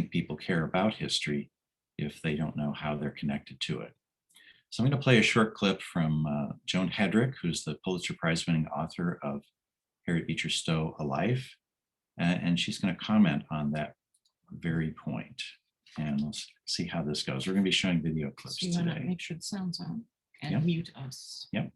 think people care about history if they don't know how they're connected to it. So I'm going to play a short clip from Joan Hedrick, who's the Pulitzer Prize-winning author of Harriet Beecher Stowe, A Life, and she's going to comment on that very point. And let's see how this goes. We're going to be showing video clips So you want to today. make sure the sound's on and Yep. mute us. Yep.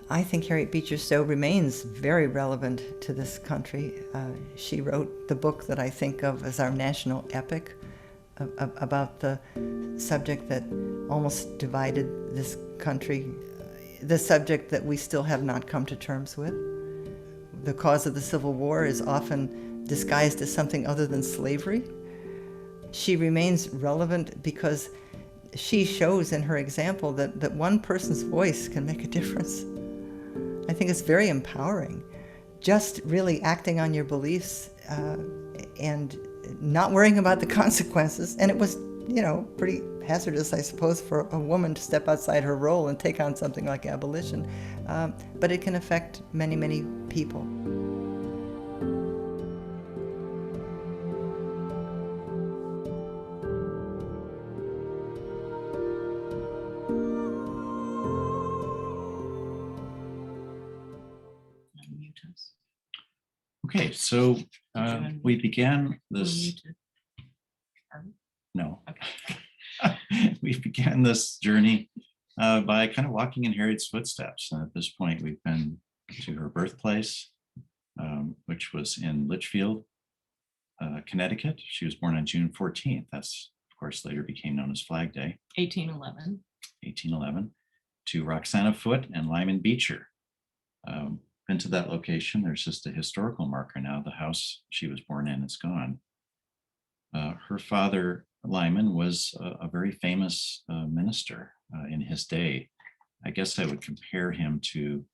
I think Harriet Beecher Stowe remains very relevant to this country. She wrote the book that I think of as our national epic about the subject that almost divided this country, the subject that we still have not come to terms with. The cause of the Civil War is often disguised as something other than slavery. She remains relevant because she shows in her example that one person's voice can make a difference. I think it's very empowering, just really acting on your beliefs and not worrying about the consequences. And it was, pretty hazardous, I suppose, for a woman to step outside her role and take on something like abolition. But it can affect many, many people. Okay, so we began this. No. Okay. We began this journey by kind of walking in Harriet's footsteps. And at this point, we've been to her birthplace, which was in Litchfield, Connecticut. She was born on June 14th. That's, of course, later became known as Flag Day. 1811. 1811. To Roxana Foote and Lyman Beecher. Been to that location. There's just a historical marker now. The house she was born in is gone. Her father, Lyman, was a very famous minister in his day. I guess I would compare him to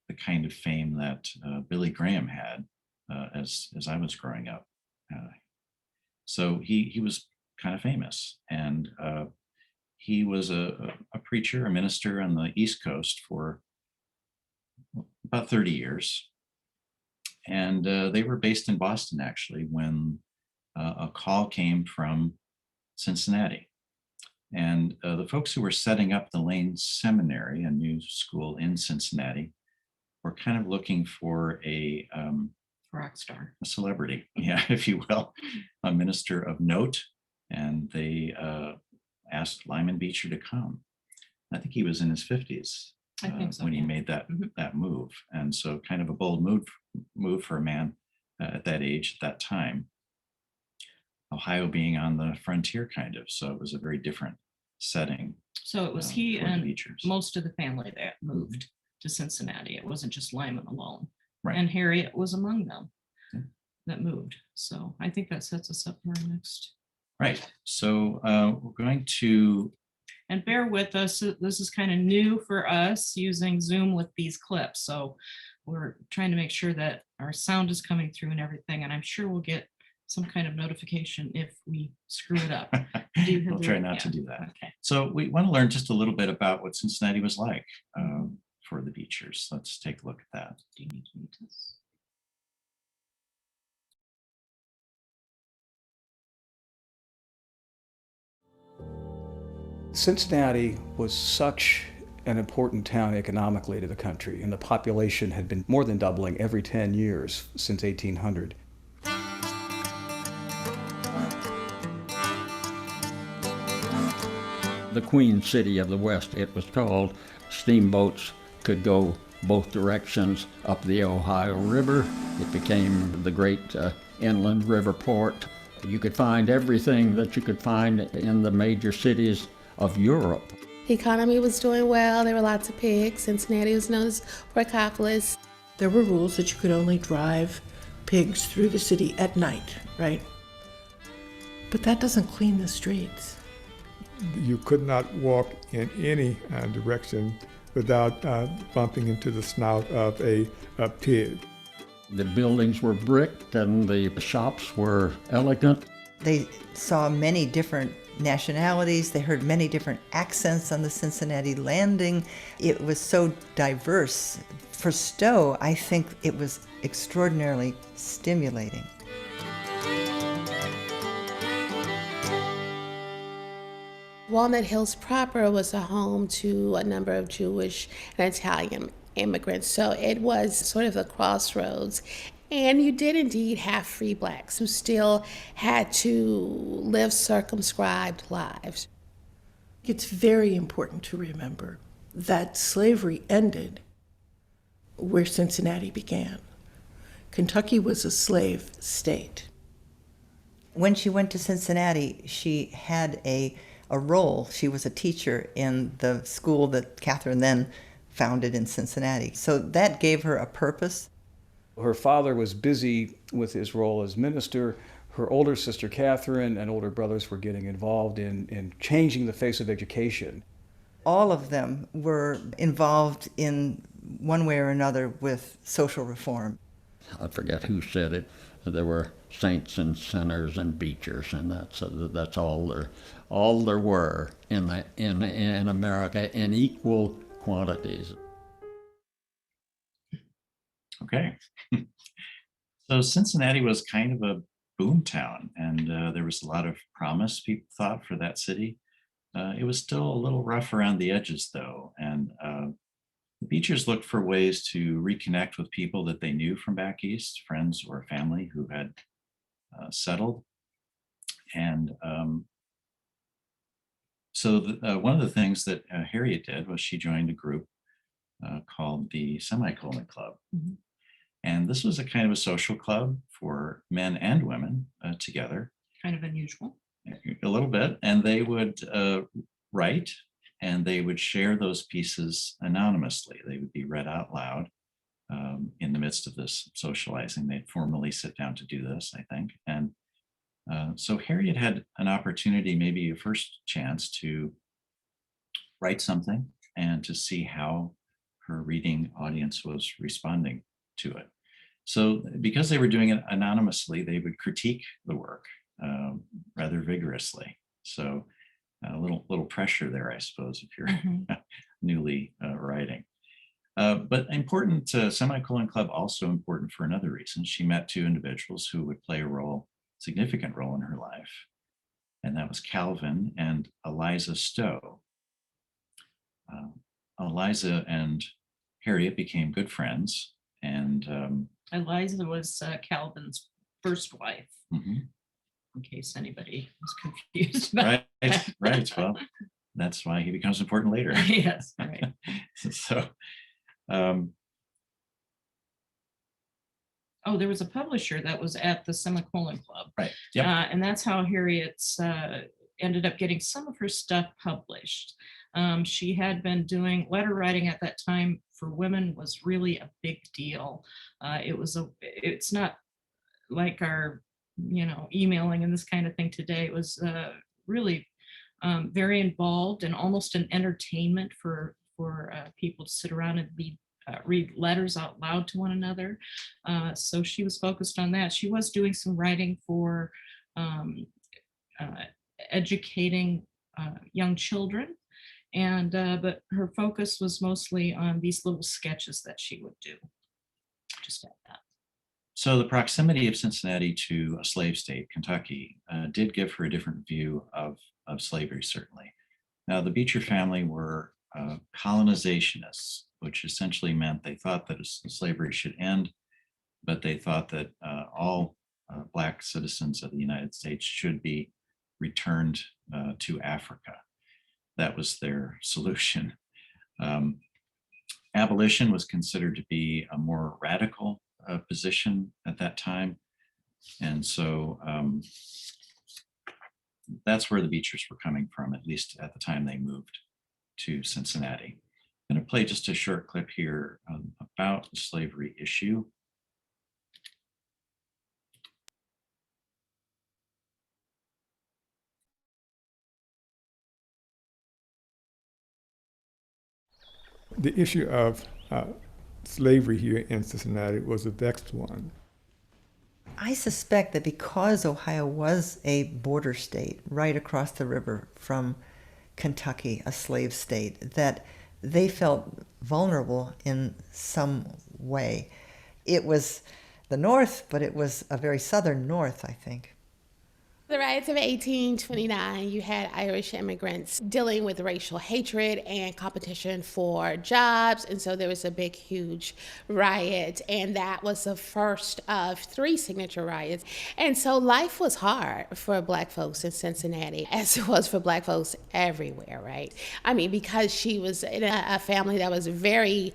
the kind of fame that Billy Graham had as I was growing up. So he was kind of famous, and he was a preacher, a minister on the East Coast for about 30 years. And they were based in Boston, actually, when a call came from Cincinnati. And the folks who were setting up the Lane Seminary, a new school in Cincinnati, were kind of looking for a rock star, a celebrity, yeah, if you will, a minister of note. And they asked Lyman Beecher to come. I think he was in his 50s. I think so, when he yeah. made that move. And so kind of a bold move for a man at that age, at that time. Ohio being on the frontier, kind of. So it was a very different setting. So it was he and Beechers. most of the family that moved to Cincinnati. It wasn't just Lyman alone. Right. And Harriet was among them that moved. So I think that sets us up for our next. Right. So we're going to. And bear with us, this is kind of new for us using Zoom with these clips. So we're trying to make sure that our sound is coming through and everything. And I'm sure we'll get some kind of notification if we screw it up. We'll try not to do that. Okay. So we want to learn just a little bit about what Cincinnati was like for the Beechers. Let's take a look at that. Do you need to mute us? Cincinnati was such an important town economically to the country, and the population had been more than doubling every 10 years since 1800. The Queen City of the West, it was called. Steamboats could go both directions up the Ohio River. It became the great inland river port. You could find everything that you could find in the major cities of Europe. The economy was doing well. There were lots of pigs. Cincinnati was known as Porkopolis. There were rules that you could only drive pigs through the city at night, right? But that doesn't clean the streets. You could not walk in any direction without bumping into the snout of a pig. The buildings were bricked and the shops were elegant. They saw many different nationalities. They heard many different accents on the Cincinnati landing. It was so diverse. For Stowe, I think it was extraordinarily stimulating. Walnut Hills proper was a home to a number of Jewish and Italian immigrants, so it was sort of a crossroads. And you did indeed have free blacks who still had to live circumscribed lives. It's very important to remember that slavery ended where Cincinnati began. Kentucky was a slave state. When she went to Cincinnati, she had a role. She was a teacher in the school that Catherine then founded in Cincinnati. So that gave her a purpose. Her father was busy with his role as minister. Her older sister Catherine and older brothers were getting involved in changing the face of education. All of them were involved in one way or another with social reform. I forget who said it. There were saints and sinners and Beechers, and that's all there were in America in equal quantities. Okay. So Cincinnati was kind of a boom town, and there was a lot of promise, people thought, for that city. It was still a little rough around the edges, though, and the Beechers looked for ways to reconnect with people that they knew from back east, friends or family who had settled. And so one of the things that Harriet did was she joined a group called the Semicolon Club. Mhm. And this was a kind of a social club for men and women together, Kind of unusual. a little bit, and they would write and they would share those pieces anonymously. They would be read out loud in the midst of this socializing. They'd formally sit down to do this, I think. And so Harriet had an opportunity, maybe a first chance, to write something and to see how her reading audience was responding to it. So because they were doing it anonymously, they would critique the work rather vigorously. So a little pressure there, I suppose, if you're newly writing. But important, Semicolon Club also important for another reason. She met two individuals who would play a significant role in her life. And that was Calvin and Eliza Stowe. Eliza and Harriet became good friends. And Eliza was Calvin's first wife, mhm. in case anybody was confused. about Right, right. Well, that's why he becomes important later. Yes, right. So, um, Oh, there was a publisher that was at the Semicolon Club. right. Yep. And that's how Harriet's ended up getting some of her stuff published. She had been doing letter writing at that time for women was really a big deal. It's not like our, emailing and this kind of thing today. It was really very involved and almost an entertainment for people to sit around and read letters out loud to one another. So she was focused on that. She was doing some writing for educating young children, and but her focus was mostly on these little sketches that she would do. Just at that. So the proximity of Cincinnati to a slave state, Kentucky, did give her a different view of slavery, certainly. Now, the Beecher family were colonizationists, which essentially meant they thought that slavery should end, but they thought that all Black citizens of the United States should be returned to Africa. That was their solution. Abolition was considered to be a more radical position at that time. And so that's where the Beechers were coming from, at least at the time they moved to Cincinnati. I'm going to play just a short clip here about the slavery issue. The issue of slavery here in Cincinnati was a vexed one. I suspect that because Ohio was a border state right across the river from Kentucky, a slave state, that they felt vulnerable in some way. It was the North, but it was a very southern North, I think. The riots of 1829, you had Irish immigrants dealing with racial hatred and competition for jobs. And so there was a big, huge riot. And that was the first of 3 signature riots. And so life was hard for Black folks in Cincinnati, as it was for Black folks everywhere, right? I mean, because she was in a family that was very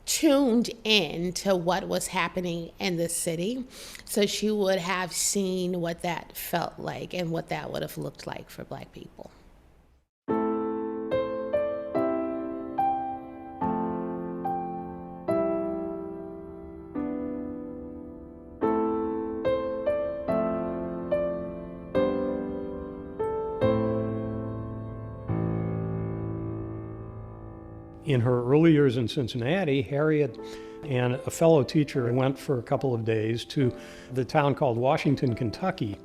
tuned in to what was happening in the city. So she would have seen what that felt like and what that would have looked like for Black people. In her early years in Cincinnati, Harriet and a fellow teacher went for a couple of days to the town called Washington, Kentucky.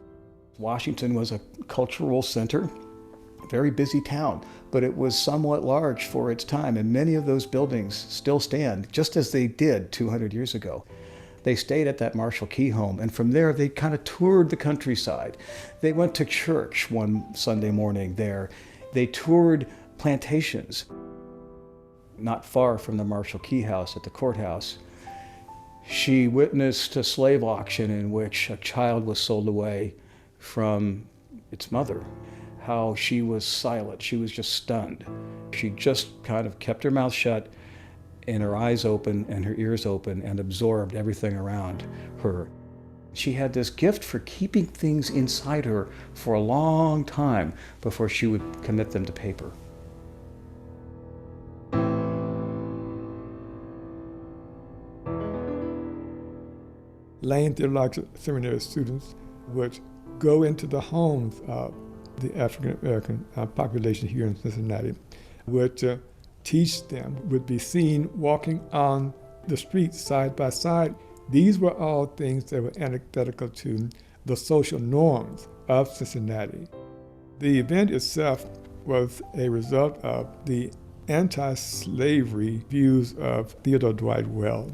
Washington was a cultural center, a very busy town, but it was somewhat large for its time, and many of those buildings still stand, just as they did 200 years ago. They stayed at that Marshall Key home, and from there they kind of toured the countryside. They went to church one Sunday morning there. They toured plantations. Not far from the Marshall Key house at the courthouse, she witnessed a slave auction in which a child was sold away from its mother. How she was silent, she was just stunned. She just kind of kept her mouth shut and her eyes open and her ears open and absorbed everything around her. She had this gift for keeping things inside her for a long time before she would commit them to paper. Lane Theological Seminary students would go into the homes of the African American population here in Cincinnati, would teach them, would be seen walking on the streets side by side. These were all things that were antithetical to the social norms of Cincinnati. The event itself was a result of the anti-slavery views of Theodore Dwight Wells.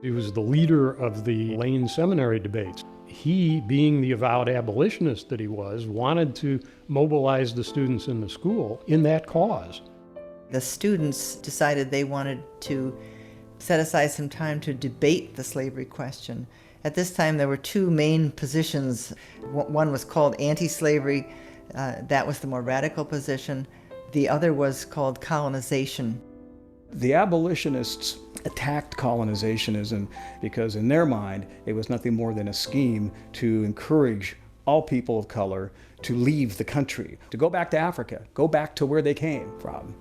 He was the leader of the Lane Seminary debates. He, being the avowed abolitionist that he was, wanted to mobilize the students in the school in that cause. The students decided they wanted to set aside some time to debate the slavery question. At this time, there were 2 main positions. One was called anti-slavery. That was the more radical position. The other was called colonization. The abolitionists attacked colonizationism because in their mind it was nothing more than a scheme to encourage all people of color to leave the country, to go back to Africa, go back to where they came from.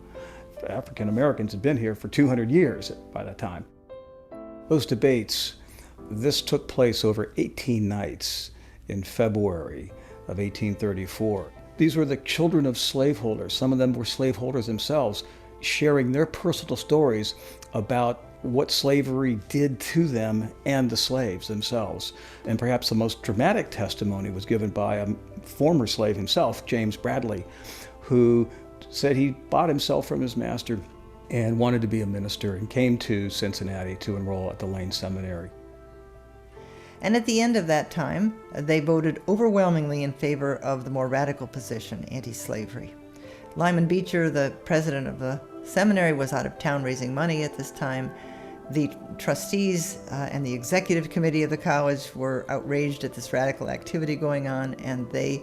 African Americans had been here for 200 years by that time. Those debates, this took place over 18 nights in February of 1834. These were the children of slaveholders. Some of them were slaveholders themselves, sharing their personal stories about what slavery did to them and the slaves themselves. And perhaps the most dramatic testimony was given by a former slave himself, James Bradley, who said he bought himself from his master and wanted to be a minister and came to Cincinnati to enroll at the Lane Seminary. And at the end of that time, they voted overwhelmingly in favor of the more radical position, anti-slavery. Lyman Beecher, the president of the seminary, was out of town raising money at this time. The trustees and the executive committee of the college were outraged at this radical activity going on, and they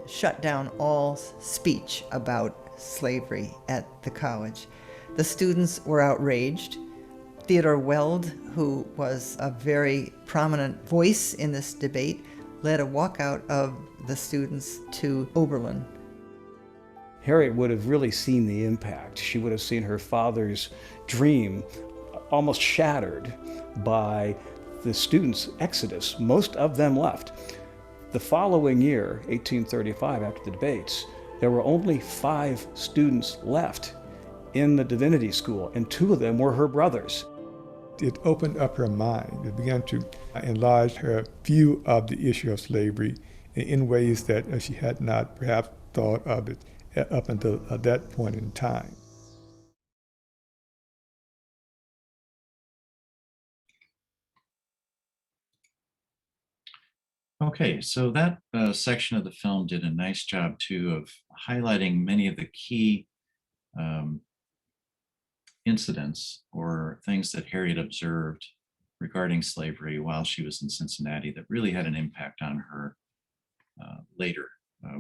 shut down all speech about slavery at the college. The students were outraged. Theodore Weld, who was a very prominent voice in this debate, led a walkout of the students to Oberlin. Harriet would have really seen the impact. She would have seen her father's dream almost shattered by the students' exodus. Most of them left. The following year, 1835, after the debates, there were only 5 students left in the divinity school, and 2 of them were her brothers. it opened up her mind. It began to enlarge her view of the issue of slavery in ways that she had not perhaps thought of it up until that point in time. Okay, so that section of the film did a nice job too of highlighting many of the key um, incidents or things that Harriet observed regarding slavery while she was in Cincinnati that really had an impact on her later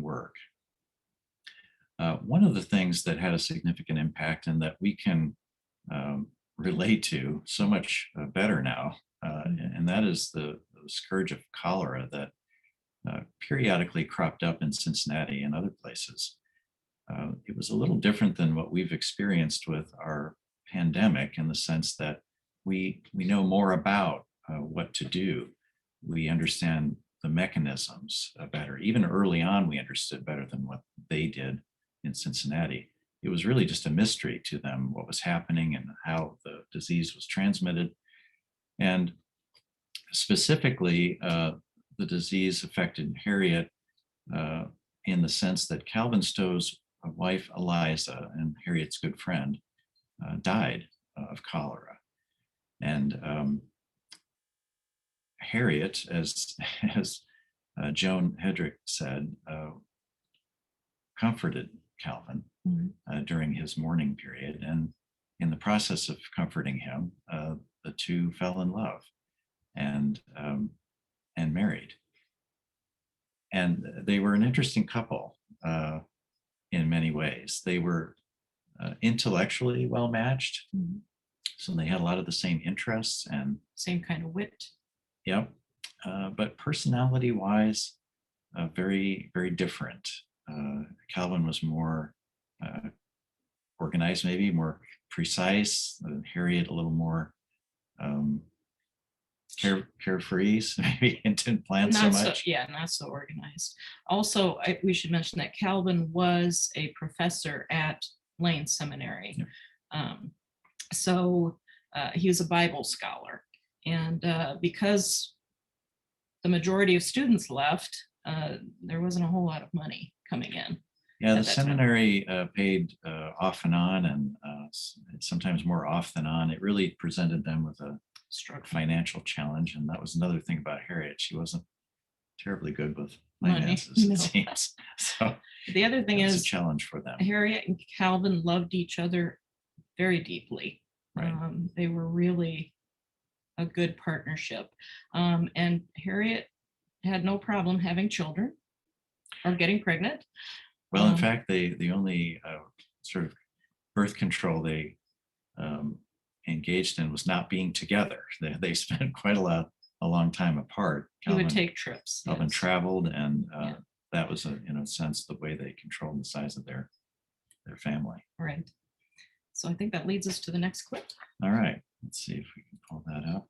work. One of the things that had a significant impact and that we can relate to so much better now, and that is the scourge of cholera that periodically cropped up in Cincinnati and other places. It was a little different than what we've experienced with our pandemic in the sense that we know more about what to do. We understand the mechanisms better. Even early on, we understood better than what they did in Cincinnati. It was really just a mystery to them what was happening and how the disease was transmitted. And specifically, the disease affected Harriet in the sense that Calvin Stowe's wife, Eliza, and Harriet's good friend, died of cholera. And Harriet, as Joan Hedrick said, comforted Calvin during his mourning period. And in the process of comforting him, the two fell in love and married. And they were an interesting couple in many ways. They were intellectually well matched. So they had a lot of the same interests and Same kind of wit. yep. But personality wise, very, very different. Calvin was more organized, maybe more precise. Harriet a little more carefree, so maybe and didn't plan so much. Not so organized. Also, we should mention that Calvin was a professor at Lane Seminary. Yeah. So he was a Bible scholar. And because the majority of students left, there wasn't a whole lot of money coming in. Yeah, the at that time. seminary paid off and on, and sometimes more off than on. It really presented them with a financial challenge, and that was another thing about Harriet. She wasn't terribly good with finances, no. it seems. So The other thing it was a is challenge for them. Harriet and Calvin loved each other very deeply. Right. They were really a good partnership. And Harriet had no problem having children or getting pregnant. Well, in fact, the only sort of birth control they engaged in was not being together. They spent quite a long time apart. He would take trips. Calvin yes. traveled, and that was, in a sense, the way they controlled the size of their family. Right. So I think that leads us to the next clip. All right, let's see if we can pull that up.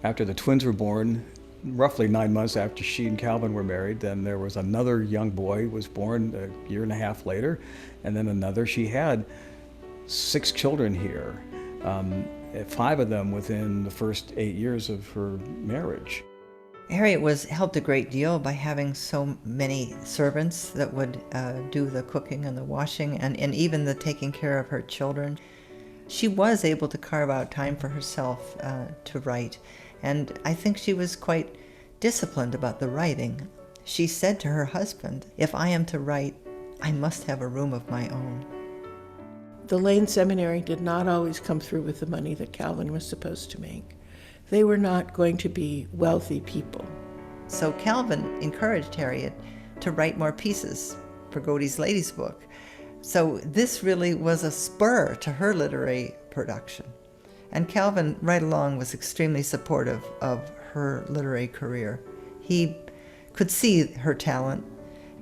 After the twins were born, roughly 9 months after she and Calvin were married, then there was another young boy was born a year and a half later, and then another. She had 6 children here, 5 of them within the first 8 years of her marriage. Harriet was helped a great deal by having so many servants that would do the cooking and the washing and even the taking care of her children. She was able to carve out time for herself to write, and I think she was quite disciplined about the writing. She said to her husband, "If I am to write, I must have a room of my own." The Lane Seminary did not always come through with the money that Calvin was supposed to make. They were not going to be wealthy people. So Calvin encouraged Harriet to write more pieces for Godey's Lady's Book. So this really was a spur to her literary production. And Calvin, right along, was extremely supportive of her literary career. He could see her talent.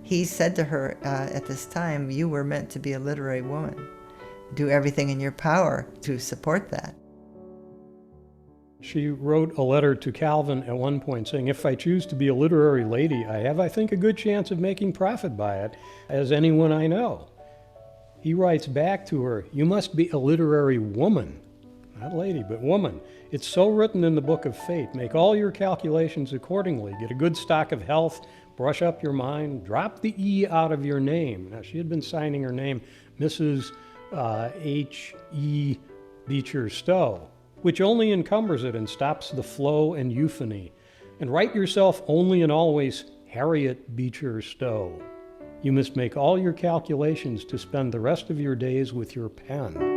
He said to her at this time, "You were meant to be a literary woman." do everything in your power to support that. She wrote a letter to Calvin at one point saying, "If I choose to be a literary lady, I have, I think, a good chance of making profit by it, as anyone I know." He writes back to her, "You must be a literary woman." Not lady, but woman. "It's so written in the book of fate. Make all your calculations accordingly. Get a good stock of health, brush up your mind, drop the E out of your name." Now, she had been signing her name Mrs. H.E. Beecher Stowe, which only encumbers it and stops the flow and euphony. "And write yourself only and always Harriet Beecher Stowe. You must make all your calculations to spend the rest of your days with your pen."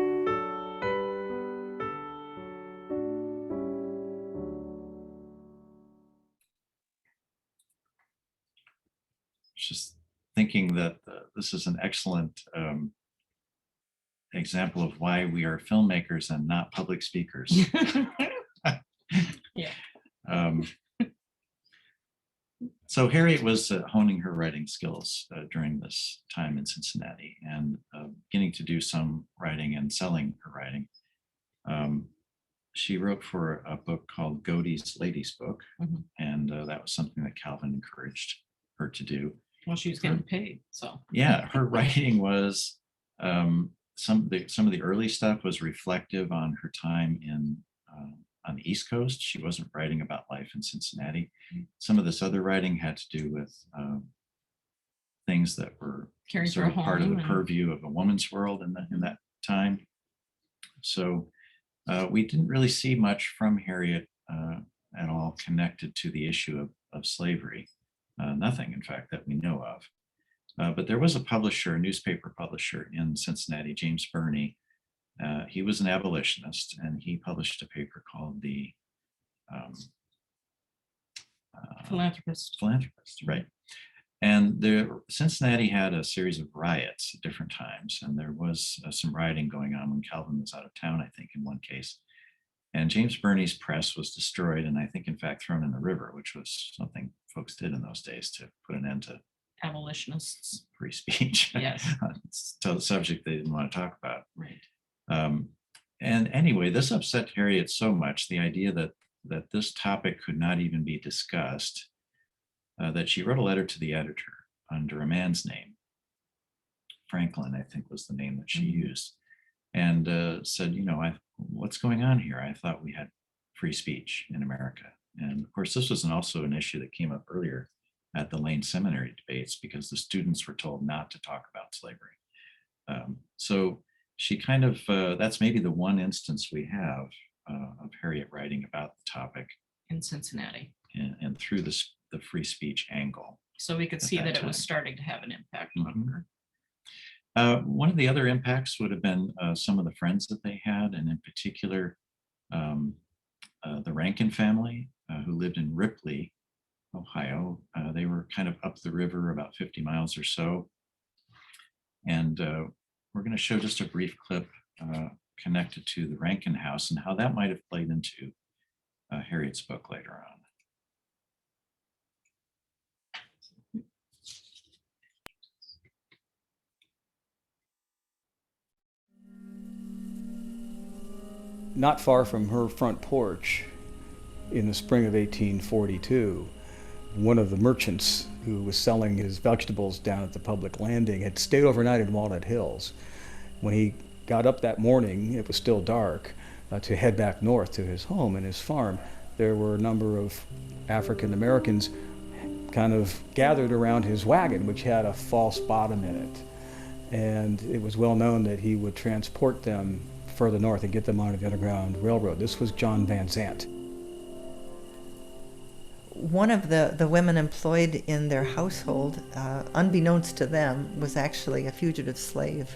Just thinking that this is an excellent example of why we are filmmakers and not public speakers. Yeah. So Harriet was honing her writing skills during this time in Cincinnati and beginning to do some writing and selling her writing. She wrote for a book called Godey's Lady's Book, and that was something that Calvin encouraged her to do. Well, she was getting paid, so. Yeah, her writing was some of the early stuff was reflective on her time on the East Coast. She wasn't writing about life in Cincinnati. Some of this other writing had to do with things that were Caring sort for of a part of the home and- purview of a woman's world in that time. So we didn't really see much from Harriet at all connected to the issue of slavery. Nothing, in fact, that we know of. But there was a publisher, a newspaper publisher in Cincinnati, James Burney. He was an abolitionist, and he published a paper called the Philanthropist. Philanthropist, right? And Cincinnati had a series of riots at different times, and there was some rioting going on when Calvin was out of town, I think, in one case. And James Burney's press was destroyed, and I think, in fact, thrown in the river, which was something folks did in those days to put an end to Abolitionists. free speech. Yes. It's a subject they didn't want to talk about. Right. And anyway, this upset Harriet so much, the idea that this topic could not even be discussed, that she wrote a letter to the editor under a man's name. Franklin, I think, was the name that she used, and said, what's going on here? I thought we had free speech in America. And of course, this was also an issue that came up earlier at the Lane Seminary debates, because the students were told not to talk about slavery. So she kind of, that's maybe the one instance we have of Harriet writing about the topic In Cincinnati. and through the free speech angle. So we could At see that that it was time. starting to have an impact on Mhm. her. One of the other impacts would have been some of the friends that they had, and in particular, the Rankin family, who lived in Ripley, Ohio. They were kind of up the river about 50 miles or so. And we're going to show just a brief clip connected to the Rankin house and how that might have played into Harriet's book later on. Not far from her front porch, in the spring of 1842, one of the merchants who was selling his vegetables down at the public landing had stayed overnight in Walnut Hills. When he got up that morning, it was still dark, to head back north to his home and his farm. There were a number of African Americans kind of gathered around his wagon, which had a false bottom in it. And it was well known that he would transport them further north and get them onto the Underground Railroad. This was John Van Zant. One of the women employed in their household, unbeknownst to them, was actually a fugitive slave.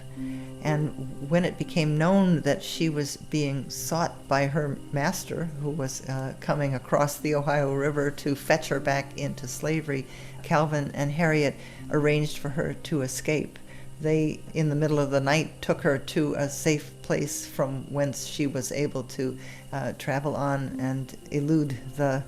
And when it became known that she was being sought by her master, who was coming across the Ohio River to fetch her back into slavery, Calvin and Harriet arranged for her to escape. They, in the middle of the night, took her to a safe place from whence she was able to travel on and elude the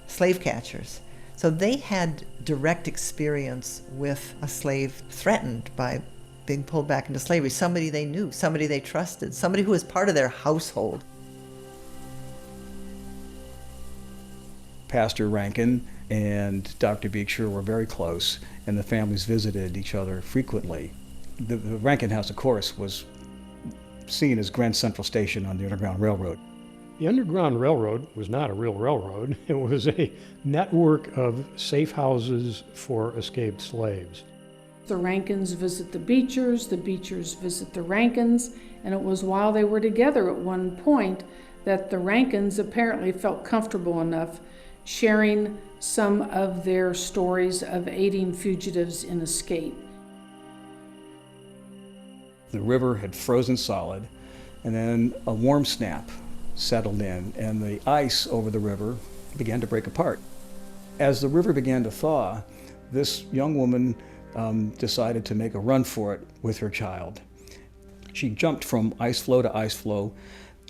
slave catchers. So they had direct experience with a slave threatened by being pulled back into slavery, somebody they knew, somebody they trusted, somebody who was part of their household. Pastor Rankin and Dr. Beecher were very close, and the families visited each other frequently. The Rankin house, of course, was seen as Grand Central Station on the Underground Railroad. The Underground Railroad was not a real railroad. It was a network of safe houses for escaped slaves. The Rankins visit the Beechers visit the Rankins, and it was while they were together at one point that the Rankins apparently felt comfortable enough sharing some of their stories of aiding fugitives in escape. The river had frozen solid, and then a warm snap settled in, and the ice over the river began to break apart. As the river began to thaw, this young woman decided to make a run for it with her child. She jumped from ice floe to ice floe.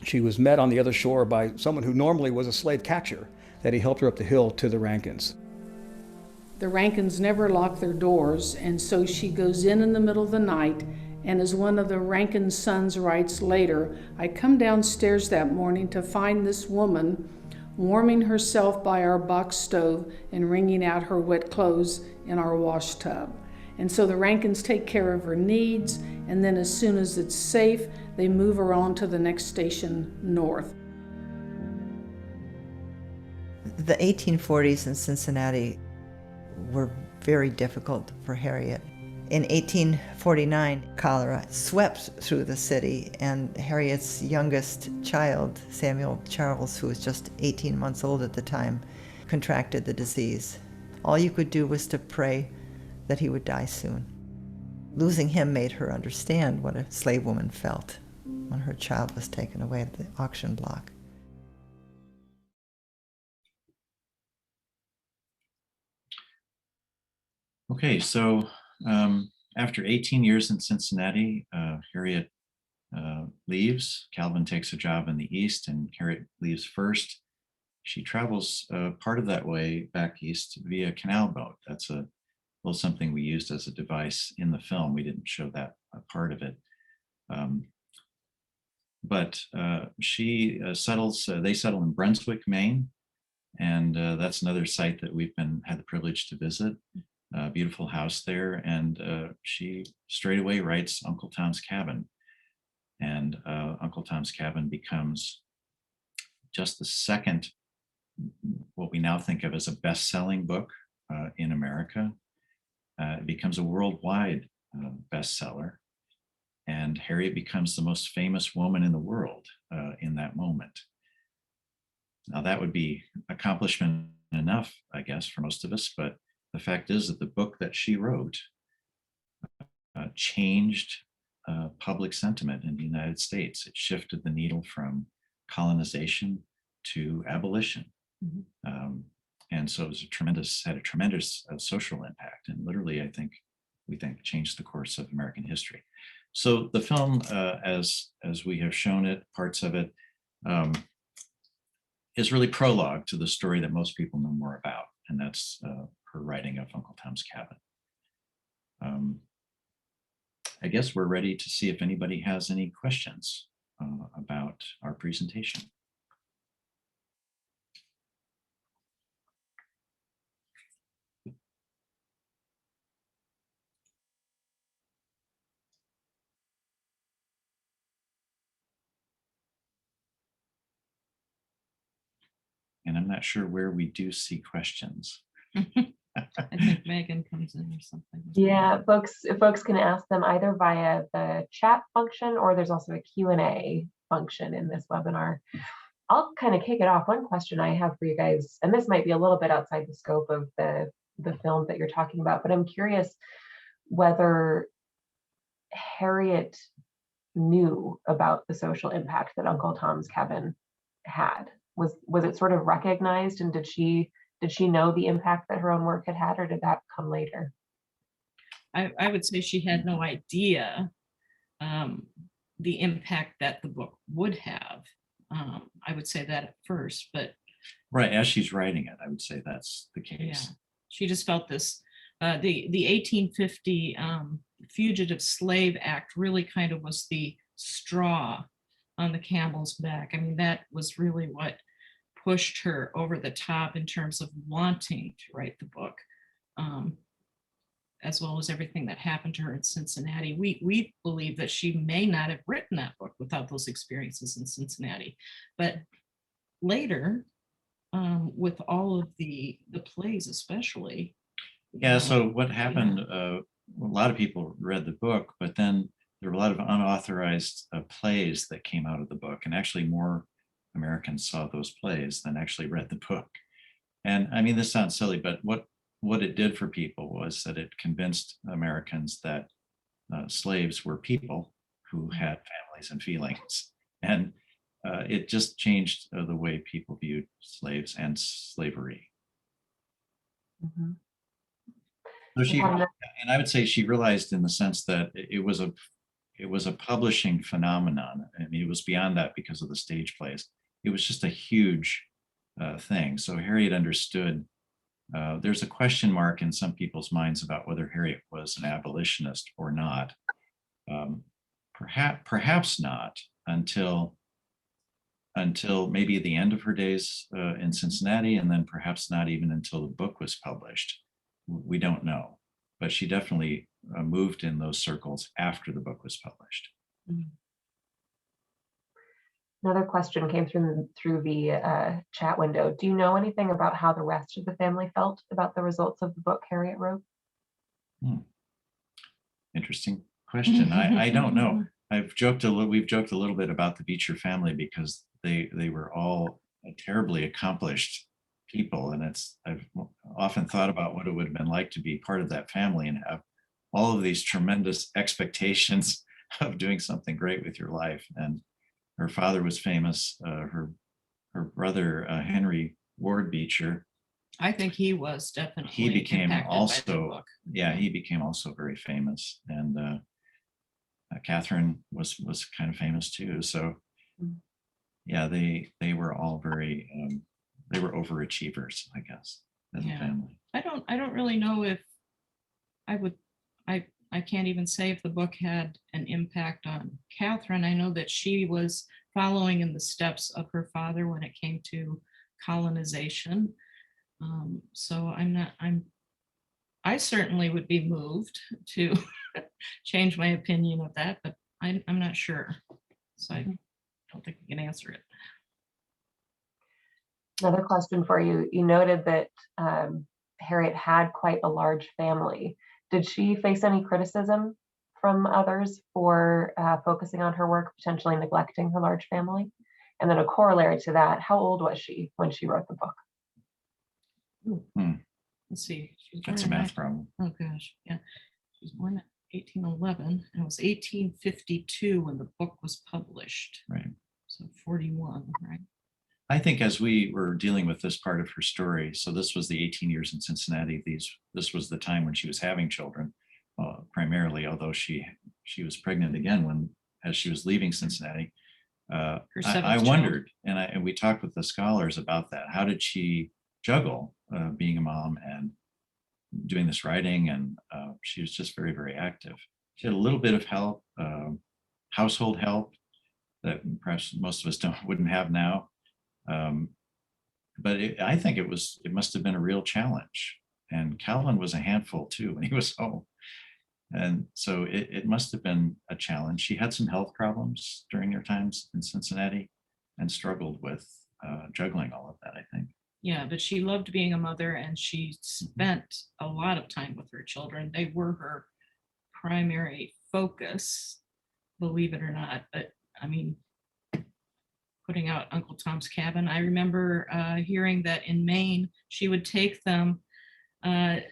She was met on the other shore by someone who normally was a slave catcher, that he helped her up the hill to the Rankins. The Rankins never lock their doors, and so she goes in the middle of the night, and as one of the Rankin sons writes later, I come downstairs that morning to find this woman warming herself by our box stove and wringing out her wet clothes in our wash tub. And so the Rankins take care of her needs, and then as soon as it's safe, they move her on to the next station north. The 1840s in Cincinnati were very difficult for Harriet. In 1849, cholera swept through the city, and Harriet's youngest child, Samuel Charles, who was just 18 months old at the time, contracted the disease. All you could do was to pray that he would die soon. Losing him made her understand what a slave woman felt when her child was taken away at the auction block. Okay, so after 18 years in Cincinnati, Harriet leaves. Calvin takes a job in the East, and Harriet leaves first. She travels part of that way back east via canal boat. That's a little something we used as a device in the film. We didn't show that part of it. But she settles, they settle in Brunswick, Maine, and that's another site that we've had the privilege to visit. Beautiful house there, and she straight away writes Uncle Tom's Cabin, and Uncle Tom's Cabin becomes just the second, what we now think of as a best-selling book in America. It becomes a worldwide bestseller, and Harriet becomes the most famous woman in the world in that moment. Now that would be accomplishment enough, I guess, for most of us, but the fact is that the book that she wrote changed public sentiment in the United States. It shifted the needle from colonization to abolition. Mm-hmm. And so it was had a tremendous social impact, and literally, we think changed the course of American history. So the film, as we have shown it, parts of it, is really prologue to the story that most people know more about, and that's her writing of Uncle Tom's Cabin. I guess we're ready to see if anybody has any questions about our presentation. And I'm not sure where we do see questions. I think Megan comes in or something. Yeah, folks can ask them either via the chat function, or there's also a Q&A function in this webinar. I'll kind of kick it off. One question I have for you guys, and this might be a little bit outside the scope of the film that you're talking about, but I'm curious whether Harriet knew about the social impact that Uncle Tom's Cabin had. Was it sort of recognized, and did she know the impact that her own work had had, or did that come later? I would say she had no idea the impact that the book would have. I would say that at first, but right as she's writing it, I would say that's the case. Yeah, she just felt this. The 1850 Fugitive Slave Act really kind of was the straw on the camel's back. I mean, that was really what pushed her over the top in terms of wanting to write the book, as well as everything that happened to her in Cincinnati. We believe that she may not have written that book without those experiences in Cincinnati. But later, with all of the plays especially. Yeah, so what happened, a lot of people read the book, but then there were a lot of unauthorized plays that came out of the book, and actually more Americans saw those plays than actually read the book. And I mean, this sounds silly, but what it did for people was that it convinced Americans that slaves were people who had families and feelings. And it just changed the way people viewed slaves and slavery. Mhm. So she, Yeah. and I would say she realized in the sense that it was a publishing phenomenon. I mean, it was beyond that because of the stage plays. It was just a huge thing. So Harriet understood. There's a question mark in some people's minds about whether Harriet was an abolitionist or not. Perhaps not until maybe the end of her days in Cincinnati, and then perhaps not even until the book was published. We don't know, but she definitely moved in those circles after the book was published. Another question came through the chat window. Do you know anything about how the rest of the family felt about the results of the book Harriet wrote? Interesting question. I don't know. We've joked a little bit about the Beecher family because they were all terribly accomplished people, and I've often thought about what it would have been like to be part of that family and have all of these tremendous expectations of doing something great with your life. And her father was famous. Her brother Henry Ward Beecher. I think he was definitely. He became impacted by the also, book. yeah, he became also very famous, and Catherine was kind of famous too. So, yeah, they were all very they were overachievers, I guess, as a family. I don't really know if I can't even say if the book had an impact on Catherine. I know that she was following in the steps of her father when it came to colonization. So I certainly would be moved to change my opinion of that, but I'm not sure. So I don't think we can answer it. Another question for you. You noted that Harriet had quite a large family. Did she face any criticism from others for focusing on her work, potentially neglecting her large family? And then a corollary to that, how old was she when she wrote the book? Let's see. That's a math problem. Oh gosh, yeah. She was born in 1811, and it was 1852 when the book was published. Right. So 41, right? I think as we were dealing with this part of her story, so this was the 18 years in Cincinnati. This was the time when she was having children, primarily, although she was pregnant again as she was leaving Cincinnati. I wondered, and we talked with the scholars about that. How did she juggle being a mom and doing this writing? And she was just very, very active. She had a little bit of help, household help that perhaps most of us wouldn't have now. But I think it must have been a real challenge. And Calvin was a handful too when he was home. And so it must have been a challenge. She had some health problems during her times in Cincinnati and struggled with juggling all of that, I think. Yeah, but she loved being a mother, and she spent a lot of time with her children. They were her primary focus, believe it or not. But I mean, putting out Uncle Tom's Cabin, I remember hearing that in Maine, she would take them out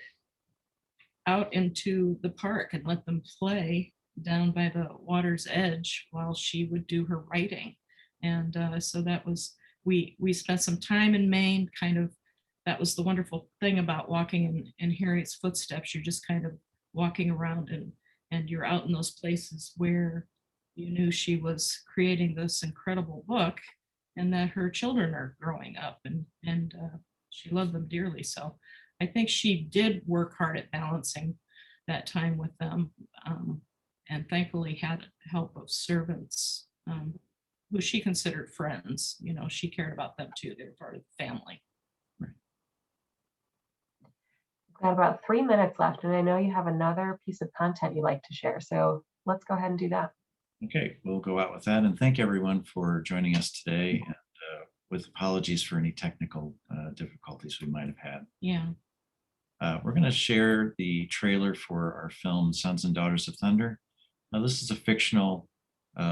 into the park and let them play down by the water's edge while she would do her writing. And so that was, we spent some time in Maine, kind of, that was the wonderful thing about walking in Harriet's footsteps. You're just kind of walking around and you're out in those places where you knew she was creating this incredible book and that her children are growing up, and she loved them dearly. So I think she did work hard at balancing that time with them. And thankfully had help of servants who she considered friends. You know, she cared about them too. They were part of the family. We've got about 3 minutes left, and I know you have another piece of content you'd like to share. So let's go ahead and do that. Okay, we'll go out with that, and thank everyone for joining us today, and with apologies for any technical difficulties we might have had. Yeah. We're going to share the trailer for our film Sons and Daughters of Thunder. Now, this is a fictional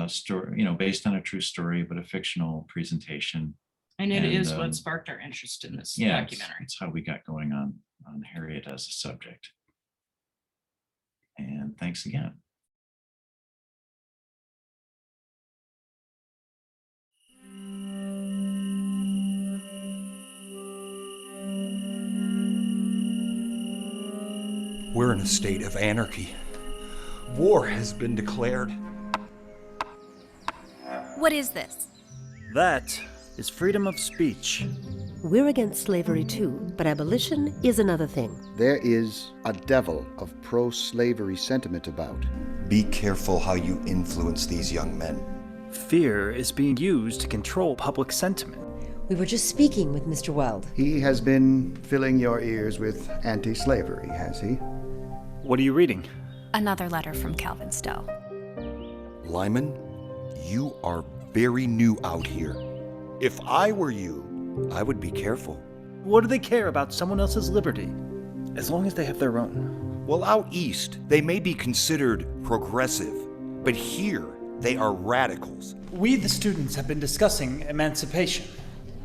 story, you know, based on a true story, but a fictional presentation. And it is what sparked our interest in this documentary. It's how we got going on Harriet as a subject. And thanks again. We're in a state of anarchy. War has been declared. What is this? That is freedom of speech. We're against slavery too, but abolition is another thing. There is a devil of pro-slavery sentiment about. Be careful how you influence these young men. Fear is being used to control public sentiment. We were just speaking with Mr. Weld. He has been filling your ears with anti-slavery, has he? What are you reading? Another letter from Calvin Stowe. Lyman, you are very new out here. If I were you, I would be careful. What do they care about someone else's liberty? As long as they have their own. Well, out east, they may be considered progressive, but here, they are radicals. We, the students, have been discussing emancipation.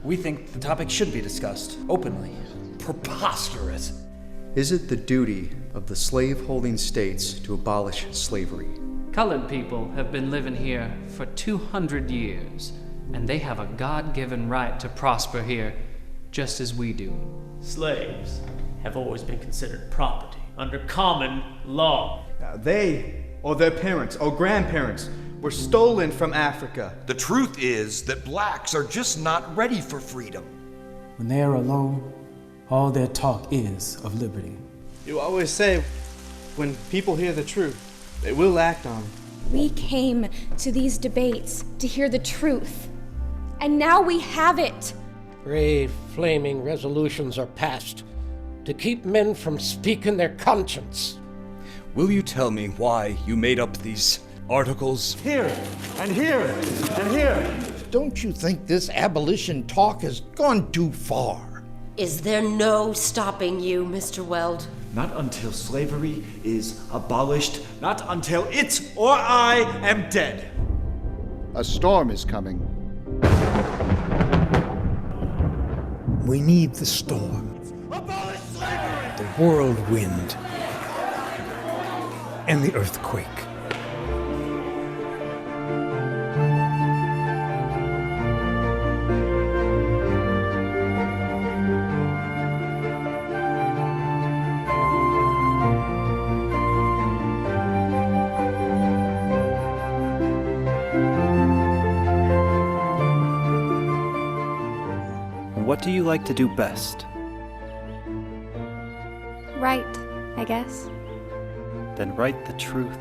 We think the topic should be discussed openly. Preposterous. Is it the duty of the slave-holding states to abolish slavery? Colored people have been living here for 200 years, and they have a God-given right to prosper here, just as we do. Slaves have always been considered property under common law. Now, they, or their parents, or grandparents, were stolen from Africa. The truth is that blacks are just not ready for freedom. When they are alone, all their talk is of liberty. You always say, when people hear the truth, they will act on it. We came to these debates to hear the truth, and now we have it. Brave, flaming resolutions are passed to keep men from speaking their conscience. Will you tell me why you made up these articles? Here, and here, and here. Don't you think this abolition talk has gone too far? Is there no stopping you, Mr. Weld? Not until slavery is abolished, not until it or I am dead. A storm is coming. We need the storm. Abolish slavery! The whirlwind. And the earthquake. What do you like to do best? Right, I guess. Then write the truth.